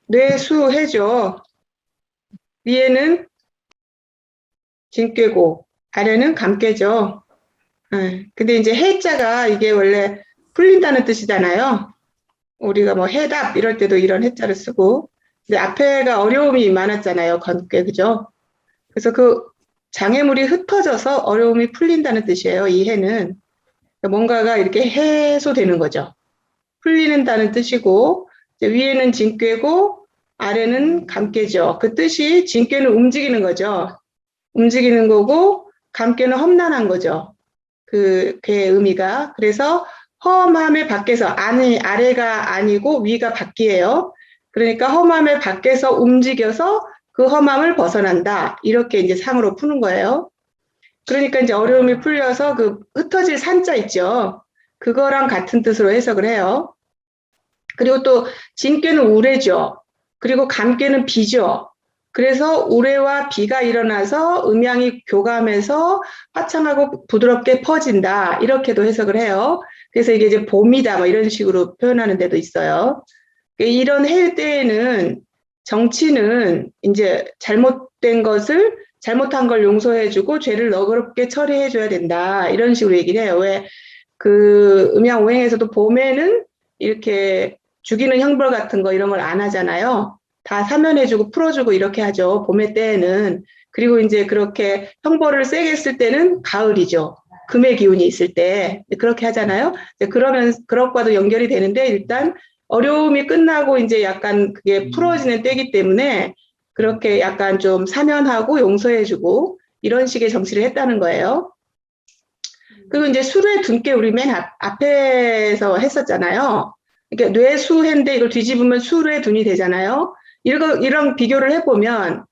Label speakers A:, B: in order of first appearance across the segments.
A: 뇌수해죠. 위에는 진꾀고 아래는 감꾀죠. 근데 이제 해자가 이게 원래 풀린다는 뜻이잖아요. 우리가 뭐 해답 이럴 때도 이런 해자를 쓰고, 근데 앞에가 어려움이 많았잖아요. 건꽤, 그죠? 그래서 그 장애물이 흩어져서 어려움이 풀린다는 뜻이에요. 이 해는 뭔가가 이렇게 해소되는 거죠. 풀리는다는 뜻이고, 위에는 진꾀고 아래는 감꾀죠. 그 뜻이 진꾀는 움직이는 거죠. 움직이는 거고 감꾀는 험난한 거죠. 그 의미가. 그래서 험함의 밖에서, 아래가 아니고 위가 밖이에요. 그러니까 험함의 밖에서 움직여서 그 험함을 벗어난다. 이렇게 이제 상으로 푸는 거예요. 그러니까 이제 어려움이 풀려서 그 흩어질 산자 있죠. 그거랑 같은 뜻으로 해석을 해요. 그리고 또 진꾀는 우레죠. 그리고 감꾀는 비죠. 그래서 우레와 비가 일어나서 음양이 교감해서 화창하고 부드럽게 퍼진다. 이렇게도 해석을 해요. 그래서 이게 이제 봄이다. 뭐 이런 식으로 표현하는 데도 있어요. 이런 해일 때에는 정치는 이제 잘못한 걸 용서해주고 죄를 너그럽게 처리해줘야 된다. 이런 식으로 얘기를 해요. 왜 그 음양오행에서도 봄에는 이렇게 죽이는 형벌 같은 거 이런 걸 안 하잖아요. 다 사면해주고 풀어주고 이렇게 하죠. 봄의 때에는. 그리고 이제 그렇게 형벌을 세게 쓸 때는 가을이죠. 금의 기운이 있을 때 그렇게 하잖아요. 그러면 그것과도 연결이 되는데 일단 어려움이 끝나고 이제 약간 그게 풀어지는 때이기 때문에 그렇게 약간 좀 사면하고 용서해주고 이런 식의 정치를 했다는 거예요. 그리고 이제 수레 둔께 우리 맨 앞에서 했었잖아요. 그러니까 뇌수해인데 이걸 뒤집으면 수레 둔이 되잖아요. 이런 비교를 해보면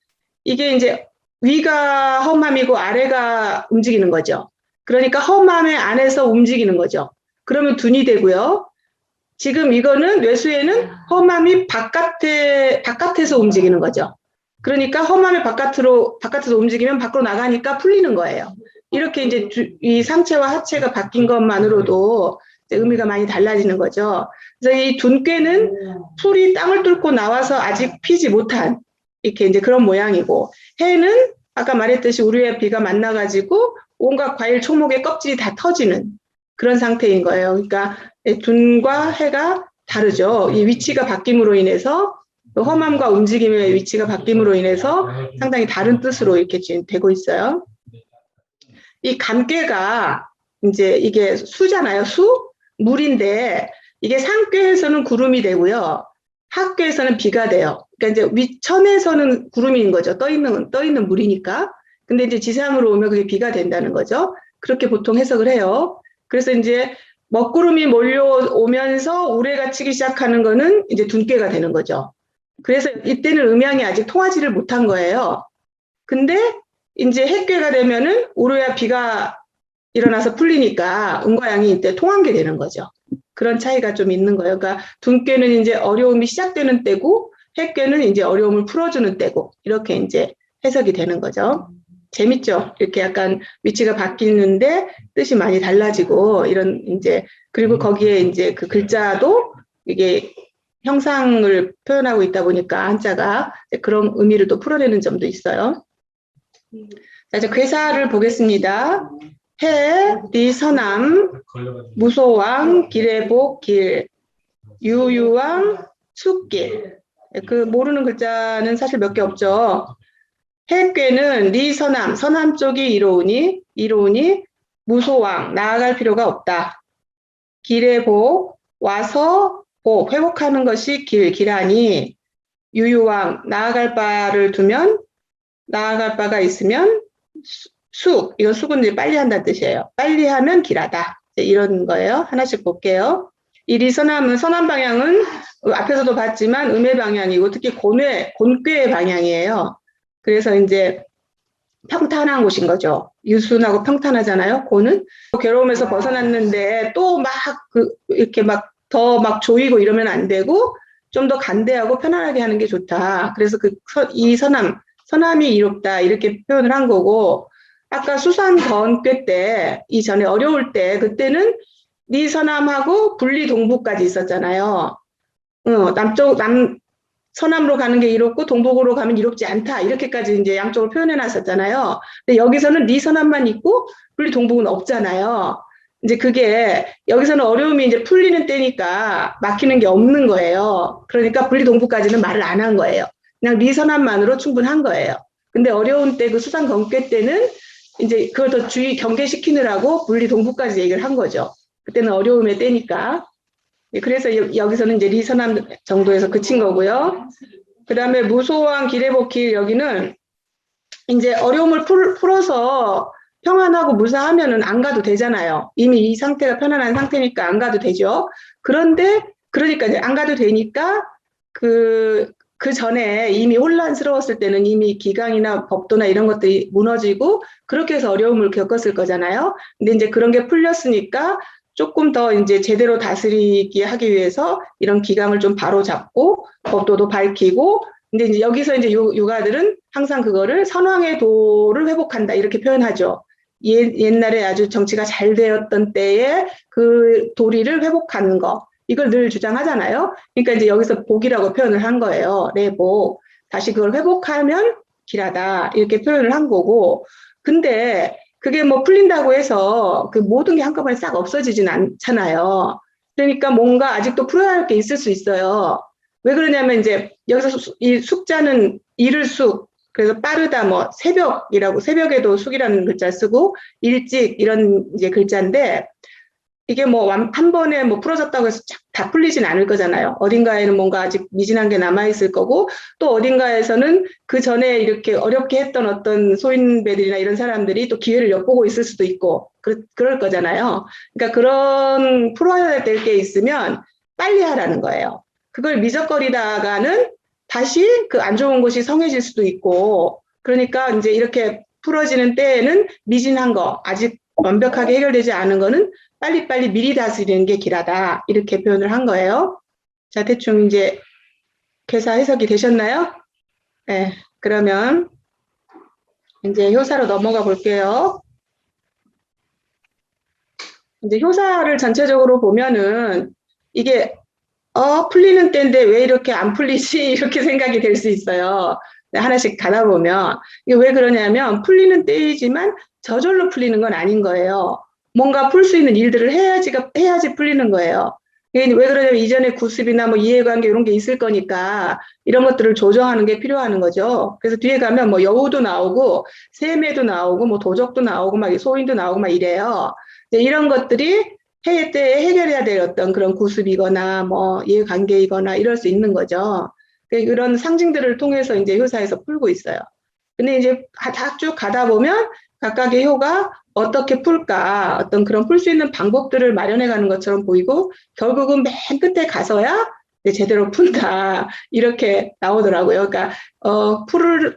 A: 이게 이제 위가 험함이고 아래가 움직이는 거죠. 그러니까 험함의 안에서 움직이는 거죠. 그러면 둔이 되고요. 지금 이거는 뇌수에는 험함이 바깥에서 움직이는 거죠. 그러니까 험함이 바깥에서 움직이면 밖으로 나가니까 풀리는 거예요. 이렇게 이제 이 상체와 하체가 바뀐 것만으로도 의미가 많이 달라지는 거죠. 그래서 이 둔꾀는 풀이 땅을 뚫고 나와서 아직 피지 못한 이렇게 이제 그런 모양이고, 해는 아까 말했듯이 우리의 비가 만나가지고 온갖 과일 초목의 껍질이 다 터지는 그런 상태인 거예요. 그러니까 둔과 해가 다르죠. 이 위치가 바뀜으로 인해서 험함과 움직임의 위치가 바뀜으로 인해서 상당히 다른 뜻으로 이렇게 지금 되고 있어요. 이 감꾀가 이제 이게 수잖아요. 물인데 이게 상꾀에서는 구름이 되고요. 하꾀에서는 비가 돼요. 그러니까 이제 위천에서는 구름인 거죠. 떠 있는 물이니까. 근데 이제 지상으로 오면 그게 비가 된다는 거죠. 그렇게 보통 해석을 해요. 그래서 이제 먹구름이 몰려오면서 우레가 치기 시작하는 거는 이제 둔꾀가 되는 거죠. 그래서 이때는 음양이 아직 통하지를 못한 거예요. 근데 이제 해꾀가 되면은 우레와 비가 일어나서 풀리니까 음과 양이 이때 통한 게 되는 거죠. 그런 차이가 좀 있는 거예요. 그러니까 둔꾀는 이제 어려움이 시작되는 때고 해꾀는 이제 어려움을 풀어주는 때고 이렇게 이제 해석이 되는 거죠. 재밌죠? 이렇게 약간 위치가 바뀌는데 뜻이 많이 달라지고 이런 이제 그리고 거기에 이제 그 글자도 이게 형상을 표현하고 있다 보니까 한자가 그런 의미를 또 풀어내는 점도 있어요. 자, 이제 괴사를 보겠습니다. 해, 리, 서남, 무소왕, 기래복, 길, 유유왕, 숫길. 그 모르는 글자는 사실 몇 개 없죠. 해꾀는 리, 서남 쪽이 이로우니 무소왕, 나아갈 필요가 없다. 기래복, 와서 복, 회복하는 것이 길하니 유유왕, 나아갈 바가 있으면 이건 숙은 이제 빨리 한다는 뜻이에요. 빨리 하면 길하다. 이런 거예요. 하나씩 볼게요. 이 리서남은 서남 방향은 앞에서도 봤지만 음의 방향이고 특히 곤꾀의 방향이에요. 그래서 이제 평탄한 곳인 거죠. 유순하고 평탄하잖아요. 고는 괴로움에서 벗어났는데 또 막 이렇게 막 더 막 조이고 이러면 안 되고 좀 더 간대하고 편안하게 하는 게 좋다. 그래서 이 서남이 이롭다 이렇게 표현을 한 거고, 아까 수산 건꾀 때 이전에 어려울 때 그때는 니 서남하고 분리 동부까지 있었잖아요. 서남으로 가는 게 이롭고 동북으로 가면 이롭지 않다. 이렇게까지 이제 양쪽을 표현해 놨었잖아요. 근데 여기서는 네 서남만 있고 분리 동북은 없잖아요. 이제 그게 여기서는 어려움이 이제 풀리는 때니까 막히는 게 없는 거예요. 그러니까 분리 동북까지는 말을 안 한 거예요. 그냥 네 서남만으로 충분한 거예요. 근데 어려운 때 그 수상 경계 때는 이제 그걸 더 주의 경계시키느라고 분리 동북까지 얘기를 한 거죠. 그때는 어려움의 때니까. 그래서 여기서는 이제 리서남 정도에서 그친 거고요. 그 다음에 무소왕 기레복길 여기는 이제 어려움을 풀어서 평안하고 무사하면은 안 가도 되잖아요. 이미 이 상태가 편안한 상태니까 안 가도 되죠. 그런데 그러니까 이제 안 가도 되니까 그 전에 이미 혼란스러웠을 때는 이미 기강이나 법도나 이런 것들이 무너지고 그렇게 해서 어려움을 겪었을 거잖아요. 근데 이제 그런 게 풀렸으니까 조금 더 이제 제대로 다스리게 하기 위해서 이런 기강을 좀 바로 잡고 법도도 밝히고 근데 이제 여기서 이제 유가들은 항상 그거를 선왕의 도를 회복한다 이렇게 표현하죠. 옛날에 아주 정치가 잘 되었던 때에 그 도리를 회복하는 거 이걸 늘 주장하잖아요. 그러니까 이제 여기서 복이라고 표현을 한 거예요. 내복. 다시 그걸 회복하면 길하다 이렇게 표현을 한 거고 근데 그게 뭐 풀린다고 해서 그 모든 게 한꺼번에 싹 없어지진 않잖아요. 그러니까 뭔가 아직도 풀어야 할 게 있을 수 있어요. 왜 그러냐면 이제 여기서 이 숙자는 이를 숙 그래서 빠르다 뭐 새벽이라고 새벽에도 숙이라는 글자 쓰고 일찍 이런 이제 글자인데 이게 뭐 한 번에 뭐 풀어졌다고 해서 다 풀리진 않을 거잖아요. 어딘가에는 뭔가 아직 미진한 게 남아있을 거고 또 어딘가에서는 그 전에 이렇게 어렵게 했던 어떤 소인배들이나 이런 사람들이 또 기회를 엿보고 있을 수도 있고 그럴 거잖아요. 그러니까 그런 풀어야 될 게 있으면 빨리 하라는 거예요. 그걸 미적거리다가는 다시 그 안 좋은 곳이 성해질 수도 있고 그러니까 이제 이렇게 풀어지는 때에는 미진한 거 아직 완벽하게 해결되지 않은 거는 빨리빨리 미리 다스리는 게 길하다 이렇게 표현을 한 거예요. 자 대충 이제 개사 해석이 되셨나요? 네, 그러면 이제 효사로 넘어가 볼게요. 이제 효사를 전체적으로 보면은 이게 풀리는 때인데 왜 이렇게 안 풀리지 이렇게 생각이 될 수 있어요. 하나씩 가다 보면 이게 왜 그러냐면 풀리는 때이지만 저절로 풀리는 건 아닌 거예요. 뭔가 풀 수 있는 일들을 해야지 풀리는 거예요. 왜 그러냐면 이전에 구습이나 뭐 이해관계 이런 게 있을 거니까 이런 것들을 조정하는 게 필요한 거죠. 그래서 뒤에 가면 뭐 여우도 나오고 세매도 나오고 뭐 도적도 나오고 막 소인도 나오고 막 이래요. 이런 것들이 해외 때 해결해야 될 어떤 그런 구습이거나 뭐 이해관계이거나 이럴 수 있는 거죠. 그런 상징들을 통해서 이제 효사에서 풀고 있어요. 근데 이제 쭉 가다 보면 각각의 효가 어떻게 풀까 어떤 그런 풀 수 있는 방법들을 마련해 가는 것처럼 보이고 결국은 맨 끝에 가서야 제대로 푼다 이렇게 나오더라고요. 그러니까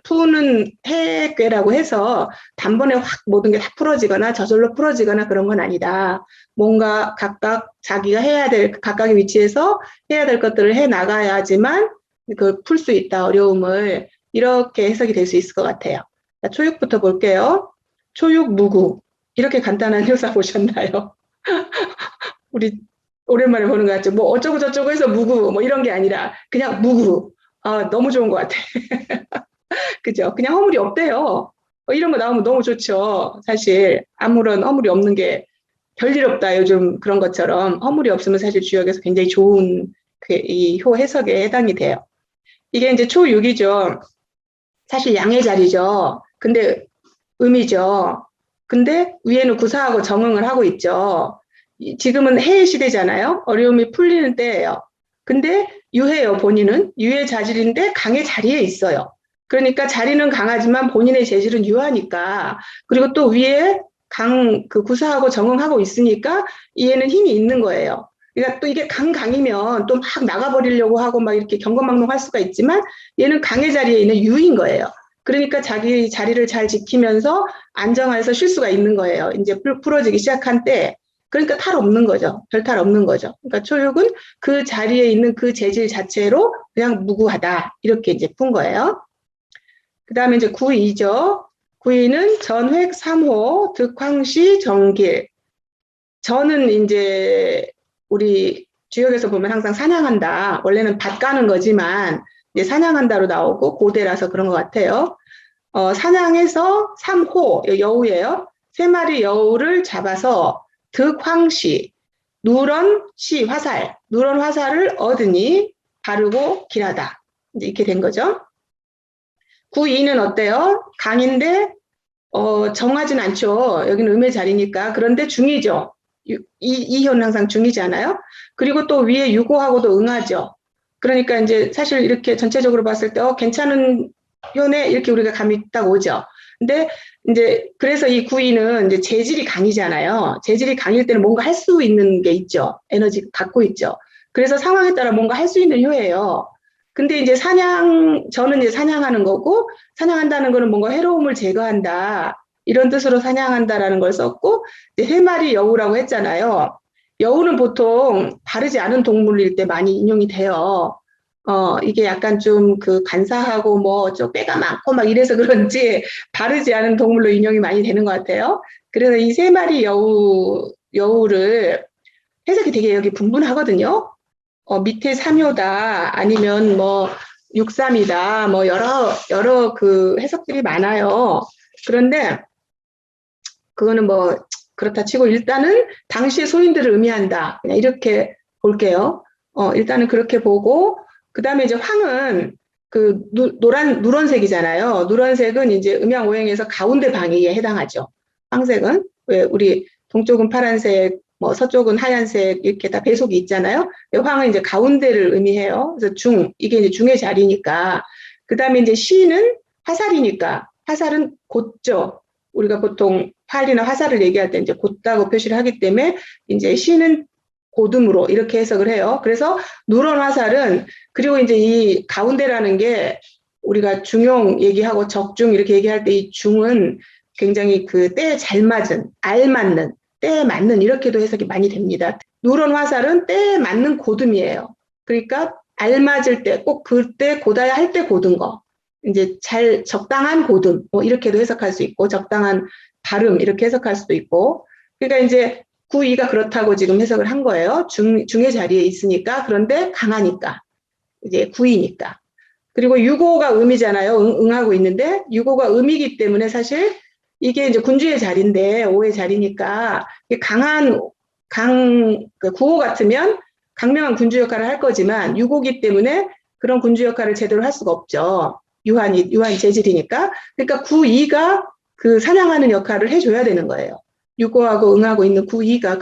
A: 푸는 해괴라고 해서 단번에 확 모든 게 다 풀어지거나 저절로 풀어지거나 그런 건 아니다. 뭔가 각각 자기가 각각의 위치에서 해야 될 것들을 해 나가야지만 그걸 풀 수 있다 어려움을 이렇게 해석이 될 수 있을 것 같아요. 자, 초육부터 볼게요. 초육 무구 이렇게 간단한 효사 보셨나요? 우리 오랜만에 보는 것 같죠. 뭐 어쩌고 저쩌고 해서 무구 뭐 이런 게 아니라 그냥 무구. 너무 좋은 것 같아. 그죠? 그냥 허물이 없대요. 이런 거 나오면 너무 좋죠. 사실 아무런 허물이 없는 게 별일 없다. 요즘 그런 것처럼 허물이 없으면 사실 주역에서 굉장히 좋은 이 효 해석에 해당이 돼요. 이게 이제 초육이죠. 사실 양의 자리죠. 근데 음이죠. 근데 위에는 구사하고 정응을 하고 있죠. 지금은 해의 시대잖아요. 어려움이 풀리는 때예요. 근데 유해요, 본인은. 유해 자질인데 강의 자리에 있어요. 그러니까 자리는 강하지만 본인의 재질은 유하니까. 그리고 또 위에 그 구사하고 정응하고 있으니까 얘는 힘이 있는 거예요. 그러니까 또 이게 강이면 또 막 나가버리려고 하고 막 이렇게 경거망동할 수가 있지만 얘는 강의 자리에 있는 유인 거예요. 그러니까 자기 자리를 잘 지키면서 안정해서 쉴 수가 있는 거예요. 이제 풀어지기 시작한 때. 그러니까 탈 없는 거죠. 별 탈 없는 거죠. 그러니까 초육은 그 자리에 있는 그 재질 자체로 그냥 무구하다. 이렇게 이제 푼 거예요. 그 다음에 이제 구이죠. 구이는 전획 3호, 득황시, 정길. 저는 이제 우리 주역에서 보면 항상 사냥한다. 원래는 밭 가는 거지만 이제 사냥한다로 나오고 고대라서 그런 것 같아요. 사냥해서 3호, 여우예요. 3마리 여우를 잡아서 득황시, 누런 화살을 얻으니 바르고 길하다. 이제 이렇게 된 거죠. 구2는 어때요? 강인데 정하진 않죠. 여기는 음의 자리니까. 그런데 중이죠. 이효는 항상 중이지 않아요? 그리고 또 위에 유고하고도 응하죠. 그러니까 이제 사실 이렇게 전체적으로 봤을 때 괜찮은 효네 이렇게 우리가 감이 딱 오죠. 근데 이제 그래서 이 구이는 이제 재질이 강이잖아요. 재질이 강일 때는 뭔가 할 수 있는 게 있죠. 에너지 갖고 있죠. 그래서 상황에 따라 뭔가 할 수 있는 효예요. 근데 이제 저는 이제 사냥하는 거고, 사냥한다는 거는 뭔가 해로움을 제거한다. 이런 뜻으로 사냥한다라는 걸 썼고, 이제 3마리 여우라고 했잖아요. 여우는 보통 바르지 않은 동물일 때 많이 인용이 돼요. 이게 약간 좀 그 간사하고 뭐 좀 뼈가 많고 막 이래서 그런지 바르지 않은 동물로 인용이 많이 되는 것 같아요. 그래서 이 3마리 여우를 해석이 되게 여기 분분하거든요. 밑에 3효다 아니면 뭐 6.3이다 뭐 여러 그 해석들이 많아요. 그런데 그거는 뭐 그렇다 치고 일단은 당시의 소인들을 의미한다. 그냥 이렇게 볼게요. 일단은 그렇게 보고 그다음에 이제 황은 그 누런색이잖아요. 누런색은 이제 음양오행에서 가운데 방위에 해당하죠. 황색은 왜 우리 동쪽은 파란색, 뭐 서쪽은 하얀색 이렇게 다 배속이 있잖아요. 황은 이제 가운데를 의미해요. 그래서 이게 이제 중의 자리니까. 그다음에 이제 시는 화살이니까 화살은 곧죠. 우리가 보통 활이나 화살을 얘기할 때 이제 곧다고 표시를 하기 때문에 이제 시는 고듬으로 이렇게 해석을 해요. 그래서 누런 화살은 그리고 이제 이 가운데라는 게 우리가 중용 얘기하고 적중 이렇게 얘기할 때 이 중은 굉장히 그 때에 잘 맞은, 알맞는, 때에 맞는 이렇게도 해석이 많이 됩니다. 누런 화살은 때에 맞는 고듬이에요. 그러니까 알맞을 때 꼭 그때 고다야 할 때 고든 거. 이제 적당한 고듬 뭐 이렇게도 해석할 수 있고 적당한 발음 이렇게 해석할 수도 있고 그러니까 이제 구이가 그렇다고 지금 해석을 한 거예요. 중의 자리에 있으니까 그런데 강하니까 이제 구이니까 그리고 유고가 음이잖아요. 응하고 있는데 유고가 음이기 때문에 사실 이게 이제 군주의 자리인데 오의 자리니까 그 구호 같으면 강명한 군주 역할을 할 거지만 유고기 때문에 그런 군주 역할을 제대로 할 수가 없죠. 유한 재질이니까. 그러니까 구이가 그 사냥하는 역할을 해줘야 되는 거예요. 유고하고 응하고 있는 구이가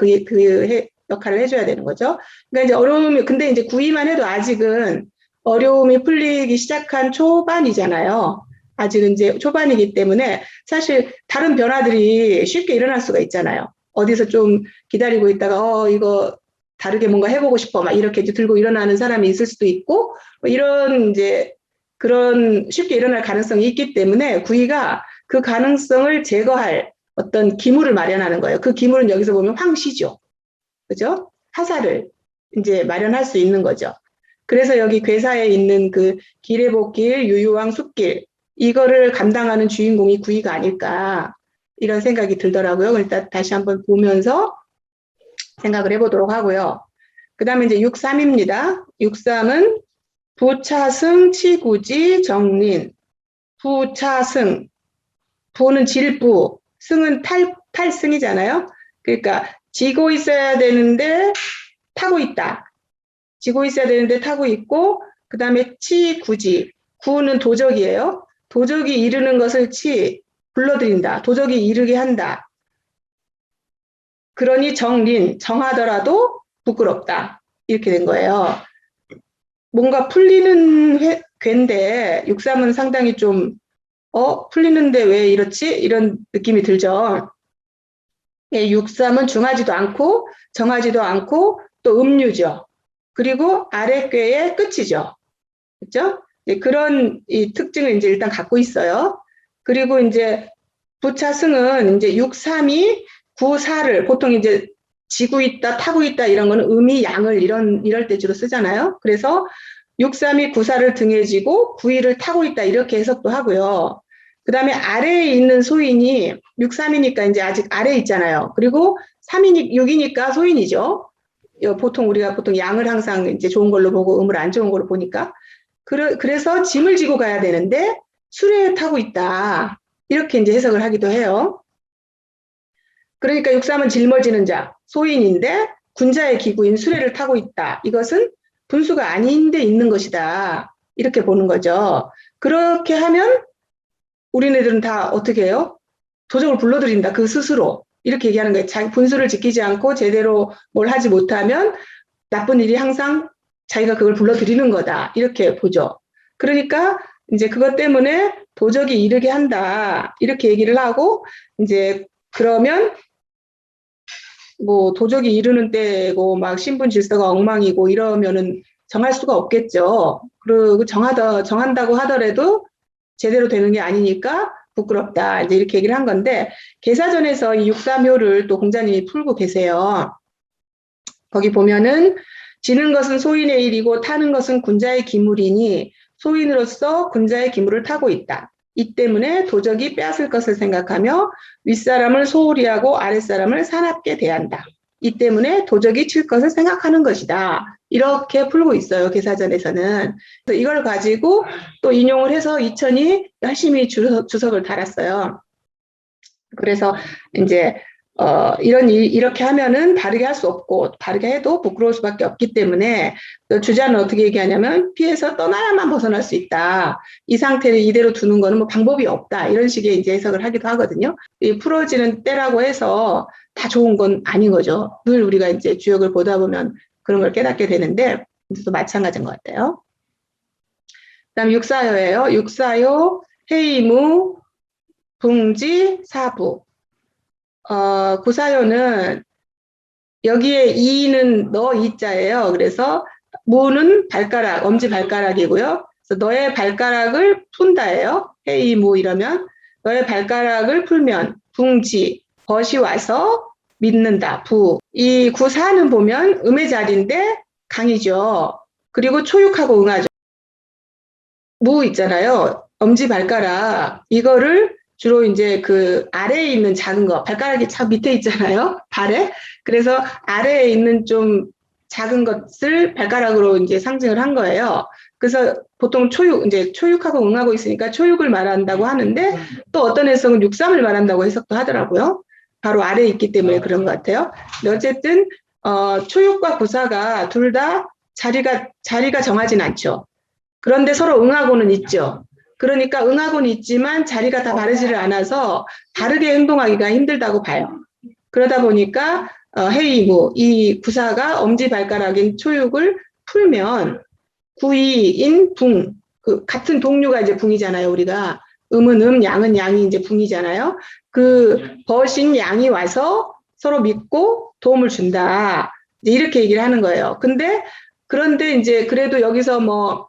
A: 역할을 해줘야 되는 거죠. 그러니까 이제 근데 이제 구이만 해도 아직은 어려움이 풀리기 시작한 초반이잖아요. 아직은 이제 초반이기 때문에 사실 다른 변화들이 쉽게 일어날 수가 있잖아요. 어디서 좀 기다리고 있다가 이거 다르게 뭔가 해보고 싶어 막 이렇게 들고 일어나는 사람이 있을 수도 있고 뭐 이런 이제 그런 쉽게 일어날 가능성이 있기 때문에 구이가 그 가능성을 제거할 어떤 기물을 마련하는 거예요. 그 기물은 여기서 보면 황시죠. 그죠? 화살을 이제 마련할 수 있는 거죠. 그래서 여기 괴사에 있는 그 기레복길, 유유왕, 숲길 이거를 감당하는 주인공이 구이가 아닐까 이런 생각이 들더라고요. 일단 다시 한번 보면서 생각을 해보도록 하고요. 그 다음에 이제 6.3입니다. 6.3은 부차승, 치구지, 정린. 부차승. 부는 질부, 승은 탈승이잖아요. 그러니까 지고 있어야 되는데 타고 있다. 지고 있어야 되는데 타고 있고 그 다음에 치구지. 구는 도적이에요. 도적이 이르는 것을 불러들인다. 도적이 이르게 한다. 그러니 정하더라도 부끄럽다. 이렇게 된 거예요. 뭔가 풀리는 괴인데 6.3은 상당히 좀 풀리는데 왜 이렇지? 이런 느낌이 들죠. 예, 6.3은 중하지도 않고 정하지도 않고 또 음유죠. 그리고 아래 꾀의 끝이죠. 그렇죠? 그런 이 특징을 이제 일단 갖고 있어요. 그리고 이제 부차승은 이제 6.3이 9.4를 보통 이제 지고 있다, 타고 있다 이런 거는 음이 양을 이럴 때 주로 쓰잖아요. 그래서 6.3이 9.4를 등에 지고 9.1을 타고 있다 이렇게 해석도 하고요. 그 다음에 아래에 있는 소인이 6.3이니까 이제 아직 아래에 있잖아요. 그리고 6이니까 소인이죠. 우리가 보통 양을 항상 이제 좋은 걸로 보고 음을 안 좋은 걸로 보니까. 그래서 짐을 지고 가야 되는데 수레에 타고 있다. 이렇게 이제 해석을 하기도 해요. 그러니까 육삼은 짊어지는 자, 소인인데 군자의 기구인 수레를 타고 있다. 이것은 분수가 아닌데 있는 것이다. 이렇게 보는 거죠. 그렇게 하면 우리네들은 다 어떻게 해요? 도적을 불러들인다. 그 스스로. 이렇게 얘기하는 거예요. 자기 분수를 지키지 않고 제대로 뭘 하지 못하면 나쁜 일이 항상 자기가 그걸 불러들이는 거다. 이렇게 보죠. 그러니까 이제 그것 때문에 도적이 이르게 한다. 이렇게 얘기를 하고 이제 그러면 뭐 도적이 이르는 때고 막 신분 질서가 엉망이고 이러면은 정할 수가 없겠죠. 그리고 정한다고 하더라도 제대로 되는 게 아니니까 부끄럽다. 이제 이렇게 얘기를 한 건데 계사전에서 이 육삼효를 또 공자님이 풀고 계세요. 거기 보면은 지는 것은 소인의 일이고 타는 것은 군자의 기물이니 소인으로서 군자의 기물을 타고 있다. 이 때문에 도적이 빼앗을 것을 생각하며 윗사람을 소홀히 하고 아랫사람을 사납게 대한다. 이 때문에 도적이 칠 것을 생각하는 것이다. 이렇게 풀고 있어요. 계사전에서는. 그래서 이걸 가지고 또 인용을 해서 이천이 열심히 주석을 달았어요. 그래서 이제 이렇게 하면은 바르게 할 수 없고 바르게 해도 부끄러울 수밖에 없기 때문에 주자는 어떻게 얘기하냐면 피해서 떠나야만 벗어날 수 있다. 이 상태를 이대로 두는 거는 뭐 방법이 없다. 이런 식의 이제 해석을 하기도 하거든요. 이 풀어지는 때라고 해서 다 좋은 건 아닌 거죠. 늘 우리가 이제 주역을 보다 보면 그런 걸 깨닫게 되는데 또 마찬가지인 것 같아요. 그다음 육사효예요. 육사효, 해이무, 붕지, 사부. 구사효는 여기에 이는 너 이자예요. 그래서 무는 발가락, 엄지 발가락이고요. 그래서 너의 발가락을 푼다예요. 헤이무 이러면 너의 발가락을 풀면 붕지, 벗이 와서 믿는다. 부. 이 구사는 보면 음의 자리인데 강이죠. 그리고 초육하고 응하죠. 무 있잖아요. 엄지 발가락 이거를 주로 이제 그 아래에 있는 작은 거, 발가락이 참 밑에 있잖아요. 발에. 그래서 아래에 있는 좀 작은 것을 발가락으로 이제 상징을 한 거예요. 그래서 보통 이제 초육하고 응하고 있으니까 초육을 말한다고 하는데 또 어떤 해석은 육삼을 말한다고 해석도 하더라고요. 바로 아래에 있기 때문에 그런 것 같아요. 근데 어쨌든 초육과 구사가 둘 다 자리가 정하진 않죠. 그런데 서로 응하고는 있죠. 그러니까 응하고는 있지만 자리가 다 바르지를 않아서 다르게 행동하기가 힘들다고 봐요. 그러다 보니까 해이무 이 구사가 엄지발가락인 초육을 풀면 구이인 붕, 그 같은 동류가 이제 붕이잖아요. 우리가 음은 양은 양이 이제 붕이잖아요. 그 벗인 양이 와서 서로 믿고 도움을 준다. 이렇게 얘기를 하는 거예요. 그런데 이제 그래도 여기서 뭐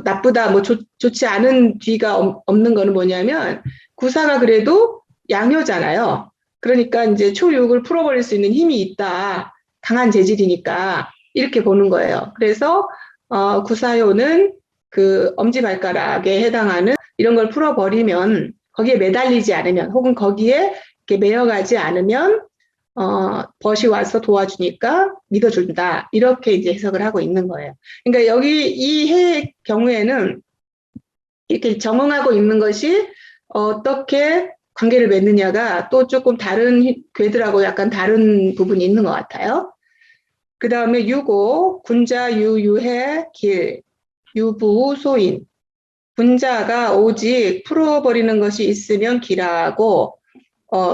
A: 나쁘다, 좋지 않은 뒤가 없는 거는 뭐냐면, 구사가 그래도 양효잖아요. 그러니까 이제 초육을 풀어버릴 수 있는 힘이 있다. 강한 재질이니까. 이렇게 보는 거예요. 그래서, 구사효는 그 엄지발가락에 해당하는 이런 걸 풀어버리면, 거기에 매달리지 않으면, 혹은 거기에 이렇게 매여가지 않으면, 벗이 와서 도와주니까 믿어준다. 이렇게 이제 해석을 하고 있는 거예요. 그러니까 여기 이 해의 경우에는 이렇게 정응하고 있는 것이 어떻게 관계를 맺느냐가 또 조금 다른 궤들하고 약간 다른 부분이 있는 것 같아요. 그 다음에 유고, 군자, 유해, 길, 유부, 소인. 군자가 오직 풀어버리는 것이 있으면 길하고,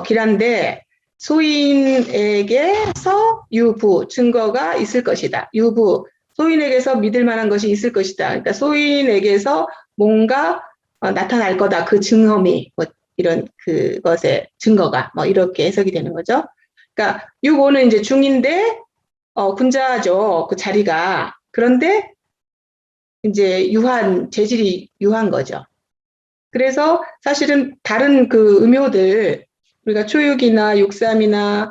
A: 길한데, 소인에게서 유부, 증거가 있을 것이다. 유부, 소인에게서 믿을 만한 것이 있을 것이다. 그러니까 소인에게서 뭔가 나타날 거다. 그 증험이, 이런 그것의 증거가, 이렇게 해석이 되는 거죠. 그러니까 유고는 이제 중인데, 군자죠. 그 자리가. 그런데 이제 재질이 유한 거죠. 그래서 사실은 다른 그 음효들, 우리가 초육이나 육삼이나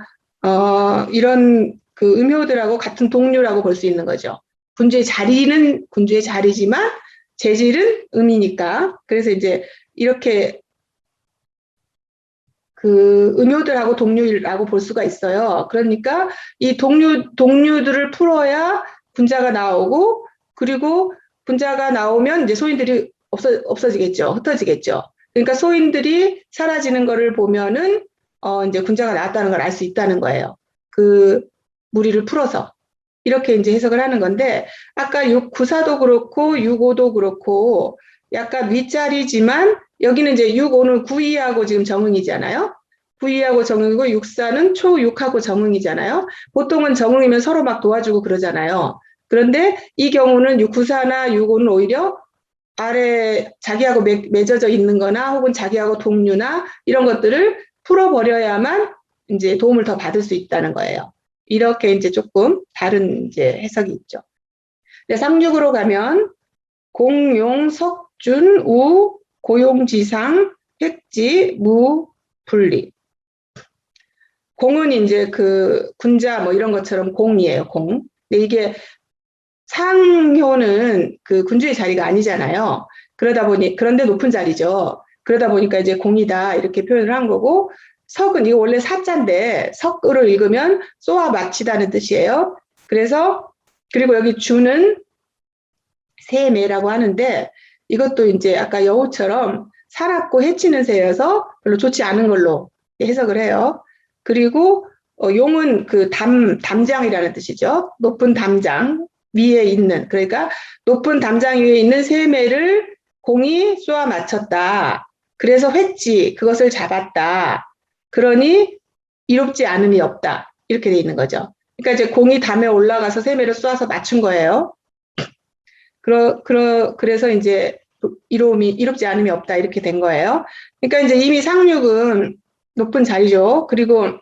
A: 이런 그 음효들하고 같은 동류라고 볼 수 있는 거죠. 군주의 자리는 군주의 자리지만 재질은 음이니까. 그래서 이제 이렇게 그 음효들하고 동류라고 볼 수가 있어요. 그러니까 이 동류들을 풀어야 군자가 나오고, 그리고 군자가 나오면 이제 소인들이 없어지겠죠. 흩어지겠죠. 그러니까 소인들이 사라지는 거를 보면은 이제 군자가 나왔다는 걸 알 수 있다는 거예요. 그 무리를 풀어서. 이렇게 이제 해석을 하는 건데, 아까 694도 그렇고 65도 그렇고 약간 윗자리지만 여기는 이제 65는 92하고 지금 정응이잖아요. 92하고 정응이고 64는 초6하고 정응이잖아요. 보통은 정응이면 서로 막 도와주고 그러잖아요. 그런데 이 경우는 694나 65는 오히려 아래 자기하고 맺어져 있는 거나 혹은 자기하고 동류나 이런 것들을 풀어버려야만 이제 도움을 더 받을 수 있다는 거예요. 이렇게 이제 조금 다른 이제 해석이 있죠. 상륙으로 가면 공용, 석준, 우, 고용지상, 획지, 무, 분리. 공은 이제 그 군자 뭐 이런 것처럼 공이에요, 공. 근데 이게 상효는 그 군주의 자리가 아니잖아요. 그런데 높은 자리죠. 그러다 보니까 이제 공이다 이렇게 표현을 한 거고, 석은 이거 원래 사자인데 석으로 읽으면 쏘아 마치다는 뜻이에요. 그래서 그리고 여기 주는 새매라고 하는데 이것도 이제 아까 여우처럼 살았고 해치는 새여서 별로 좋지 않은 걸로 해석을 해요. 그리고 용은 그 담장이라는 뜻이죠. 높은 담장 위에 있는, 그러니까 높은 담장 위에 있는 새매를 공이 쏘아 맞췄다. 그래서 횟지 그것을 잡았다. 그러니 이롭지 않음이 없다. 이렇게 돼 있는 거죠. 그러니까 이제 공이 담에 올라가서 새매를 쏘아서 맞춘 거예요. 그래서 이제 이롭지 않음이 없다. 이렇게 된 거예요. 그러니까 이제 이미 상륙은 높은 자리죠. 그리고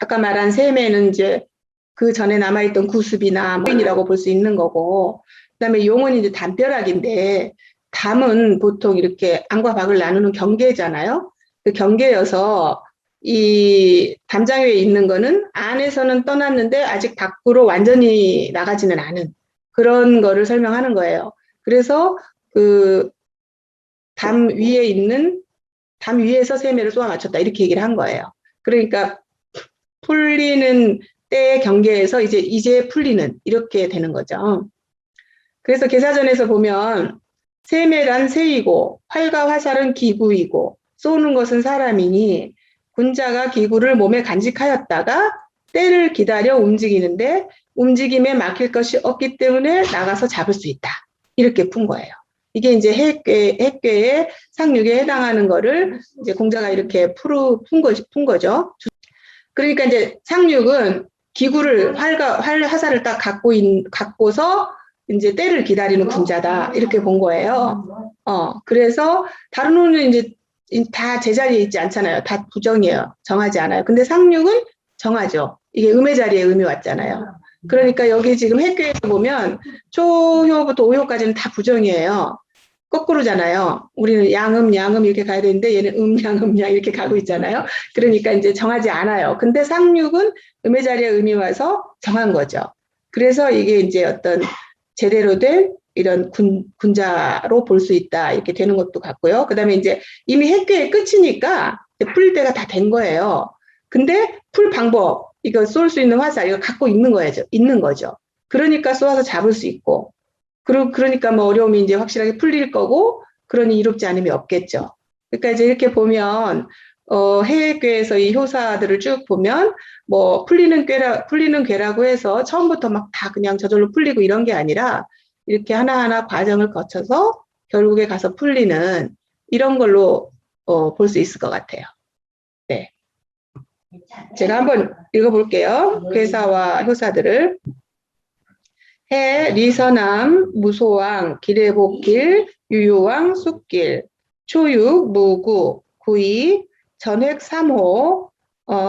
A: 아까 말한 새매는 이제 그 전에 남아있던 구습이나 뭐인이라고 볼 수 있는 거고, 그다음에 용은 이제 담벼락인데 담은 보통 이렇게 안과 박을 나누는 경계잖아요. 그 경계여서 이 담장 위에 있는 거는 안에서는 떠났는데 아직 밖으로 완전히 나가지는 않은 그런 거를 설명하는 거예요. 그래서 그 담 위에서 새매를 쏘아 맞췄다 이렇게 얘기를 한 거예요. 그러니까 풀리는 때의 경계에서 이제 풀리는 이렇게 되는 거죠. 그래서 계사전에서 보면 새매란 새이고 활과 화살은 기구이고 쏘는 것은 사람이니 군자가 기구를 몸에 간직하였다가 때를 기다려 움직이는데 움직임에 막힐 것이 없기 때문에 나가서 잡을 수 있다. 이렇게 푼 거예요. 이게 이제 핵괴의 상륙에 해당하는 거를 이제 공자가 이렇게 푼 거죠. 그러니까 이제 상륙은 기구를 화살을 딱 갖고서 이제 때를 기다리는 군자다 이렇게 본 거예요. 그래서 다른 호는 이제 다 제자리에 있지 않잖아요. 다 부정이에요. 정하지 않아요. 근데 상륙은 정하죠. 이게 음의 자리에 음이 왔잖아요. 그러니까 여기 지금 핵괴에서 보면 초효부터 오효까지는 다 부정이에요. 거꾸로잖아요. 우리는 양음 이렇게 가야 되는데 얘는 양 이렇게 가고 있잖아요. 그러니까 이제 정하지 않아요. 근데 상륙은 음의 자리에 음이 와서 정한 거죠. 그래서 이게 이제 어떤 제대로 된 이런 군자로 볼 수 있다 이렇게 되는 것도 같고요. 그다음에 이제 이미 핵괴의 끝이니까 풀 때가 다 된 거예요. 근데 풀 방법, 이거 쏠 수 있는 화살 이거 갖고 있는 거죠. 그러니까 쏘아서 잡을 수 있고. 그러니까 뭐 어려움이 이제 확실하게 풀릴 거고, 그러니 이롭지 않음이 없겠죠. 그러니까 이제 이렇게 보면, 해외괴에서 이 효사들을 쭉 보면, 뭐, 풀리는 괴라고 해서 처음부터 막 다 그냥 저절로 풀리고 이런 게 아니라, 이렇게 하나하나 과정을 거쳐서 결국에 가서 풀리는 이런 걸로, 볼 수 있을 것 같아요. 네. 제가 한번 읽어볼게요. 괴사와 효사들을. 해, 리서남, 무소왕, 기래복길, 유유왕, 쑥길, 초육, 무구, 구이, 전획 3호,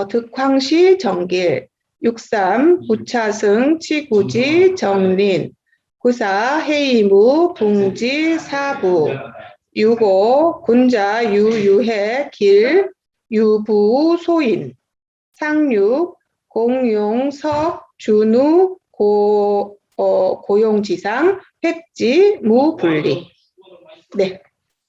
A: 득황시, 정길, 63, 부차승, 치구지, 정린, 94, 해이무, 붕지, 사부, 65, 군자, 유유해, 길, 유부, 소인, 상육, 공용, 석, 준우, 고용지상, 획지, 무분리. 네.